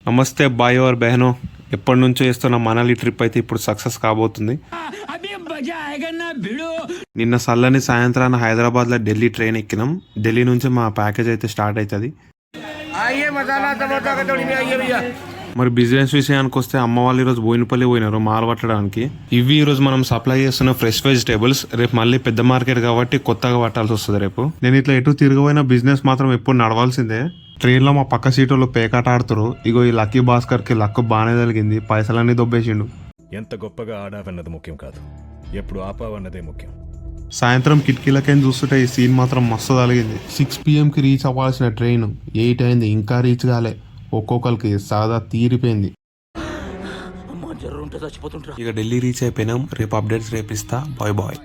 నమస్తే బాయ్ और బహనో, ఎప్పటి నుంచో చేస్తున్న మనాలి ట్రిప్ అయితే ఇప్పుడు సక్సెస్ కాబోతుంది. నిన్న సల్లని సాయంత్రాన్ని హైదరాబాద్ లో ఢిల్లీ ట్రైన్ ఎక్కినాం. ఢిల్లీ నుంచి మా ప్యాకేజ్ అయితే స్టార్ట్ అవుతుంది. మరి బిజినెస్ విషయానికి వస్తే అమ్మ వాళ్ళు ఈరోజు బోయినపల్లి పోయినారు మాల్ పట్టడానికి. ఇవి ఈరోజు మనం సప్లై చేస్తున్న ఫ్రెష్ వెజిటేబుల్స్. రేపు మళ్ళీ పెద్ద మార్కెట్ కాబట్టి కొత్తగా పట్టాల్సి వస్తుంది రేపు. నేను ఇట్లా ఎటు తిరగబోయిన బిజినెస్ మాత్రం ఎప్పుడు నడవాల్సిందే. ట్రైన్ లో మా పక్క సీటులో పేకాట ఆడుతురు. ఇగో ఈ లక్కీ భాస్కర్ కి లక్కు బాగానే జరిగింది, పైసలన్నీ దొబ్బేసిండు. ఎంత గొప్పగా ఆడావన్నది ముఖ్యం కాదు, ఎప్పుడు ఆపావన్నదే ముఖ్యం. సాయంత్రం కిటికీలకైనా చూస్తుంటే ఈ సీన్ మాత్రం మస్తు తగిలింది. 6 PM కి రీచ్ అవ్వాల్సిన ట్రైన్ 8 అయింది, ఇంకా రీచ్ కాలే. ఒక్కొక్కరికి సాదా తీరిపోయింది. ఇక ఢిల్లీ రీచ్ అయిపోయినాం. రేపు అప్డేట్స్ రేపిస్తా. Bye bye.